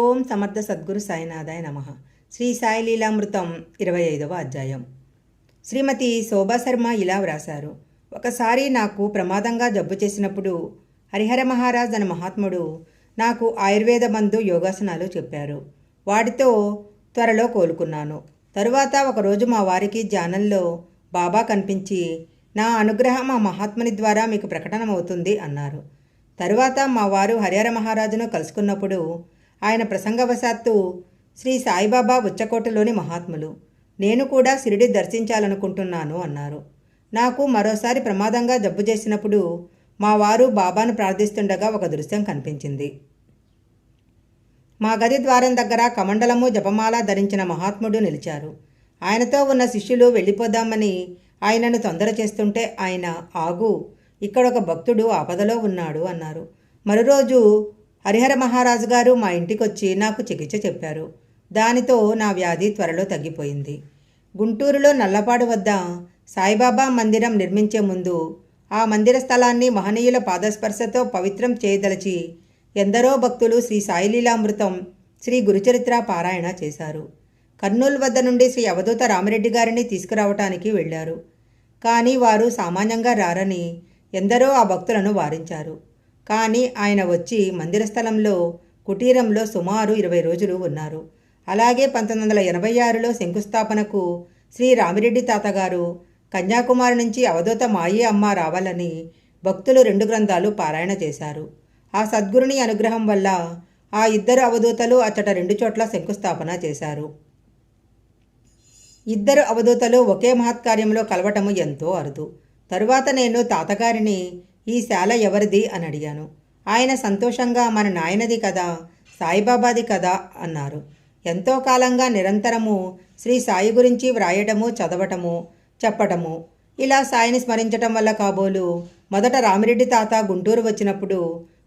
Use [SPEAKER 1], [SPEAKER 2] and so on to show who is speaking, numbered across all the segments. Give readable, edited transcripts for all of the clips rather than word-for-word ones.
[SPEAKER 1] ఓం సమర్థ సద్గురు సాయినాథాయ నమః. శ్రీ సాయి లీలామృతం 25వ అధ్యాయం. శ్రీమతి శోభా శర్మ ఇలా వ్రాశారు. ఒకసారి నాకు ప్రమాదంగా జబ్బు చేసినప్పుడు హరిహర మహారాజ్ అనే మహాత్ముడు నాకు ఆయుర్వేద మందు యోగాసనాలు చెప్పారు. వాటితో త్వరలో కోలుకున్నాను. తరువాత ఒకరోజు మా వారికి ధ్యానంలో బాబా కనిపించి నా అనుగ్రహం ఆ మహాత్ముని ద్వారా మీకు ప్రకటనమవుతుంది అన్నారు. తరువాత మా వారు హరిహర మహారాజును కలుసుకున్నప్పుడు ఆయన ప్రసంగవశాత్తు శ్రీ సాయిబాబా ఉచ్చకోటలోని మహాత్ములు, నేను కూడా షిరిడి దర్శించాలనుకుంటున్నాను అన్నారు. నాకు మరోసారి ప్రమాదంగా జబ్బు చేసినప్పుడు మా వారు బాబాను ప్రార్థిస్తుండగా ఒక దృశ్యం కనిపించింది. మా గది ద్వారం దగ్గర కమండలము జపమాల ధరించిన మహాత్ముడు నిలిచారు. ఆయనతో ఉన్న శిష్యులు వెళ్ళిపోదామని ఆయనను తొందర చేస్తుంటే ఆయన, ఆగు, ఇక్కడ ఒక భక్తుడు ఆపదలో ఉన్నాడు అన్నారు. మరోరోజు హరిహర మహారాజు గారు మా ఇంటికొచ్చి నాకు చికిత్స చెప్పారు. దానితో నా వ్యాధి త్వరలో తగ్గిపోయింది. గుంటూరులో నల్లపాడు వద్ద సాయిబాబా మందిరం నిర్మించే ముందు ఆ మందిర స్థలాన్ని మహనీయుల పాదస్పర్శతో పవిత్రం చేయదలచి ఎందరో భక్తులు శ్రీ సాయిలీలామృతం, శ్రీ గురుచరిత్ర పారాయణ చేశారు. కర్నూలు వద్ద నుండి శ్రీ అవధూత రామిరెడ్డి గారిని తీసుకురావటానికి వెళ్లారు. కానీ వారు సామాన్యంగా రారని ఎందరో ఆ భక్తులను వారించారు. కానీ ఆయన వచ్చి మందిర స్థలంలో కుటీరంలో సుమారు 20 రోజులు ఉన్నారు. అలాగే 1986లో శంకుస్థాపనకు శ్రీ రామిరెడ్డి తాతగారు కన్యాకుమారి నుంచి అవధూత మాయి అమ్మ రావాలని భక్తులు 2 గ్రంథాలు పారాయణ చేశారు. ఆ సద్గురుని అనుగ్రహం వల్ల ఆ ఇద్దరు అవధూతలు అచ్చట 2 చోట్ల శంకుస్థాపన చేశారు. ఇద్దరు అవధూతలు ఒకే మహత్కార్యంలో కలవటము ఎంతో అరుదు. తరువాత నేను తాతగారిని, ఈ శాల ఎవరిది అని అడిగాను. ఆయన సంతోషంగా, మన నాయనది కదా, సాయిబాబాది కదా అన్నారు. ఎంతో కాలంగా నిరంతరము శ్రీ సాయి గురించి వ్రాయటము, చదవటము, చెప్పటము, ఇలా సాయిని స్మరించటం వల్ల కాబోలు మొదట రామిరెడ్డి తాత గుంటూరు వచ్చినప్పుడు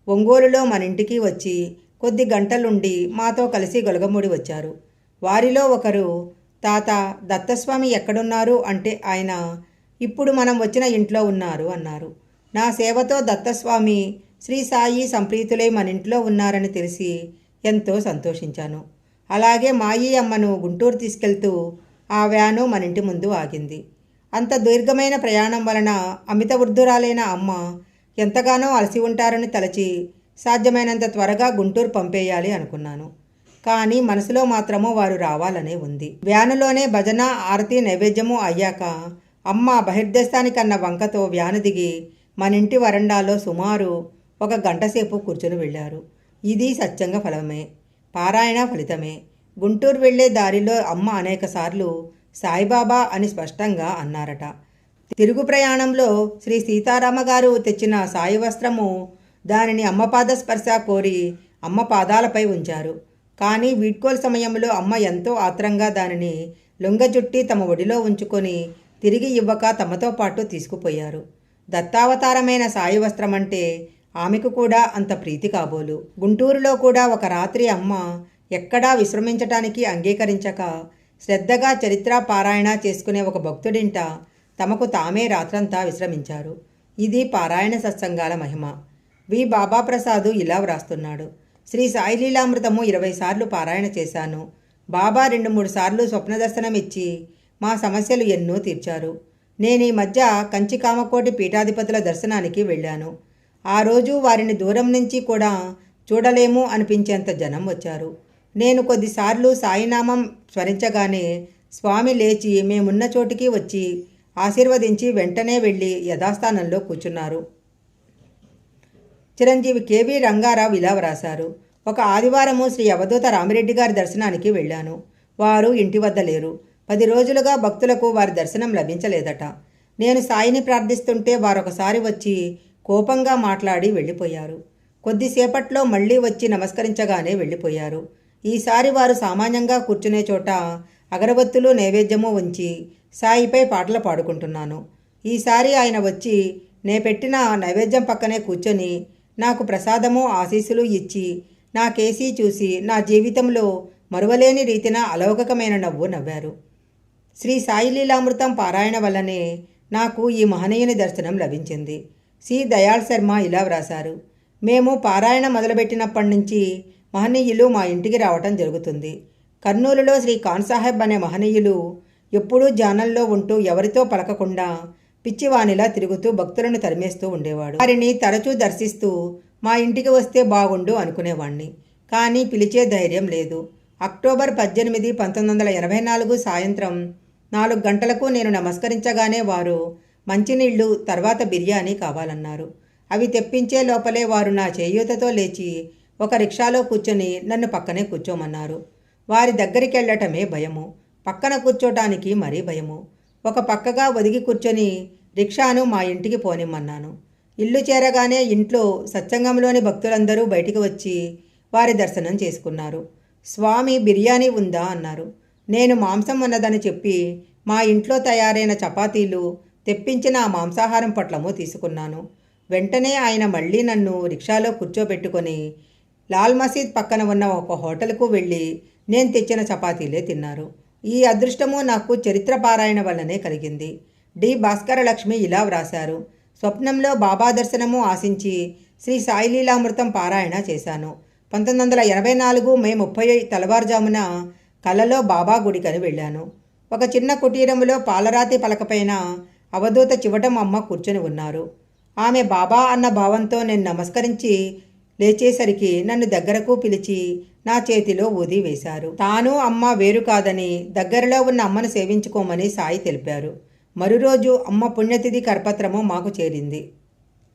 [SPEAKER 1] ఒంగోలులో మన ఇంటికి వచ్చి కొద్ది గంటలుండి మాతో కలిసి గొలగమూడి వచ్చారు. వారిలో ఒకరు, తాత, దత్తస్వామి ఎక్కడున్నారు అంటే ఆయన, ఇప్పుడు మనం వచ్చిన ఇంట్లో ఉన్నారు అన్నారు. నా సేవతో దత్తస్వామి, శ్రీ సాయి సంప్రీతులై మన ఇంట్లో ఉన్నారని తెలిసి ఎంతో సంతోషించాను. అలాగే మాయి అమ్మను గుంటూరు తీసుకెళ్తూ ఆ వ్యాను మన ఇంటి ముందు ఆగింది. అంత దీర్ఘమైన ప్రయాణం వలన అమిత వృద్ధురాలైన అమ్మ ఎంతగానో అలసి ఉంటారని తలచి సాధ్యమైనంత త్వరగా గుంటూరు పంపేయాలి అనుకున్నాను. కానీ మనసులో మాత్రము వారు రావాలనే ఉంది. వ్యానులోనే భజన, ఆరతి, నైవేద్యము అయ్యాక అమ్మ బహిర్దేశానికన్న వంకతో వ్యాను దిగి మన ఇంటి వరండాలో సుమారు 1 గంటసేపు కూర్చుని వెళ్ళారు. ఇది సత్యంగా ఫలమే, పారాయణ ఫలితమే. గుంటూరు వెళ్లే దారిలో అమ్మ అనేకసార్లు సాయిబాబా అని స్పష్టంగా అన్నారట. తిరుగు ప్రయాణంలో శ్రీ సీతారామ గారు తెచ్చిన సాయి వస్త్రము, దానిని అమ్మ పాద స్పర్శ కోరి అమ్మ పాదాలపై ఉంచారు. కానీ వీడ్కోలు సమయంలో అమ్మ ఎంతో ఆత్రంగా దానిని లొంగజుట్టి తమ ఒడిలో ఉంచుకొని తిరిగి ఇవ్వక తమతో పాటు తీసుకుపోయారు. దత్తావతారమైన సాయి వస్త్రం అంటే ఆమెకు కూడా అంత ప్రీతి కాబోలు. గుంటూరులో కూడా ఒక రాత్రి అమ్మ ఎక్కడా విశ్రమించటానికి అంగీకరించక శ్రద్ధగా చరిత్ర పారాయణ చేసుకునే ఒక భక్తుడింట తమకు తామే రాత్రంతా విశ్రమించారు. ఇది పారాయణ సత్సంగాల మహిమ. వి బాబా ప్రసాదు ఇలా వ్రాస్తున్నాడు. శ్రీ సాయి లీలామృతము 20 సార్లు పారాయణ చేశాను. బాబా 2-3 సార్లు స్వప్న దర్శనం ఇచ్చి మా సమస్యలు ఎన్నో తీర్చారు. నేను ఈ మధ్య కంచి కామకోటి పీఠాధిపతుల దర్శనానికి వెళ్ళాను. ఆ రోజు వారిని దూరం నుంచి కూడా చూడలేము అనిపించేంత జనం వచ్చారు. నేను కొద్దిసార్లు సాయినామం స్మరించగానే స్వామి లేచి మేమున్న చోటికి వచ్చి ఆశీర్వదించి వెంటనే వెళ్ళి యథాస్థానంలో కూర్చున్నారు. చిరంజీవి కెవి రంగారావు ఇలా వ్రాశారు. ఒక ఆదివారము శ్రీ అవధూత రామిరెడ్డి గారి దర్శనానికి వెళ్ళాను. వారు ఇంటి వద్ద లేరు. 10 రోజులుగా భక్తులకు వారి దర్శనం లభించలేదట. నేను సాయిని ప్రార్థిస్తుంటే వారొకసారి వచ్చి కోపంగా మాట్లాడి వెళ్ళిపోయారు. కొద్దిసేపట్లో మళ్ళీ వచ్చి నమస్కరించగానే వెళ్ళిపోయారు. ఈసారి వారు సామాన్యంగా కూర్చునే చోట అగరబత్తులు, నైవేద్యము ఉంచి సాయిపై పాటలు పాడుకుంటున్నాను. ఈసారి ఆయన వచ్చి నే పెట్టిన నైవేద్యం పక్కనే కూర్చొని నాకు ప్రసాదము, ఆశీస్సులు ఇచ్చి నా కేసి చూసి నా జీవితంలో మరువలేని రీతిన అలౌకికమైన నవ్వు నవ్వారు. శ్రీ సాయి లీలామృతం పారాయణ వల్లనే నాకు ఈ మహనీయుని దర్శనం లభించింది. సి దయాళ్ శర్మ ఇలా వ్రాశారు. మేము పారాయణ మొదలుపెట్టినప్పటి నుంచి మహనీయులు మా ఇంటికి రావటం జరుగుతుంది. కర్నూలులో శ్రీ ఖాన్ సాహెబ్ అనే మహనీయులు ఎప్పుడూ ధ్యానంలో ఉంటూ ఎవరితో పలకకుండా పిచ్చివానిలా తిరుగుతూ భక్తులను తరిమేస్తూ ఉండేవాడు. వారిని తరచూ దర్శిస్తూ మా ఇంటికి వస్తే బాగుండు అనుకునేవాణ్ణి. కానీ పిలిచే ధైర్యం లేదు. అక్టోబర్ 18, 1984 సాయంత్రం 4 గంటలకు నేను నమస్కరించగానే వారు మంచినీళ్లు తర్వాత బిర్యానీ కావాలన్నారు. అవి తెప్పించే లోపలే వారు నా చేయూతతో లేచి ఒక రిక్షాలో కూర్చొని నన్ను పక్కనే కూర్చోమన్నారు. వారి దగ్గరికి వెళ్ళటమే భయము, పక్కన కూర్చోటానికి మరీ భయము. ఒక పక్కగా ఒదిగి కూర్చొని రిక్షాను మా ఇంటికి పోనిమ్మన్నాను. ఇల్లు చేరగానే ఇంట్లో సత్సంగంలోని భక్తులందరూ బయటికి వచ్చి వారి దర్శనం చేసుకున్నారు. స్వామి బిర్యానీ ఉందా అన్నారు. నేను మాంసం ఉన్నదని చెప్పి మా ఇంట్లో తయారైన చపాతీలు తెప్పించిన ఆ మాంసాహారం పొట్లము తీసుకున్నాను. వెంటనే ఆయన మళ్ళీ నన్ను రిక్షాలో కూర్చోబెట్టుకొని లాల్ మసీద్ పక్కన ఉన్న ఒక హోటల్కు వెళ్ళి నేను తెచ్చిన చపాతీలే తిన్నారు. ఈ అదృష్టము నాకు చరిత్ర పారాయణ వల్లనే కలిగింది. డి భాస్కర లక్ష్మి ఇలా వ్రాశారు. స్వప్నంలో బాబా దర్శనము ఆశించి శ్రీ సాయిలీలామృతం పారాయణ చేశాను. 1984 మే 30 తెల్లవారుజామున కలలో బాబా గుడికని వెళ్ళాను. ఒక చిన్న కుటీరంలో పాలరాతి పలకపైన అవధూత చివటం అమ్మ కూర్చొని ఉన్నారు. ఆమె బాబా అన్న భావంతో నేను నమస్కరించి లేచేసరికి నన్ను దగ్గరకు పిలిచి నా చేతిలో ఊది వేశారు. తాను అమ్మ వేరు కాదని దగ్గరలో ఉన్న అమ్మను సేవించుకోమని సాయి తెలిపారు. మరురోజు అమ్మ పుణ్యతిథి కరపత్రము మాకు చేరింది.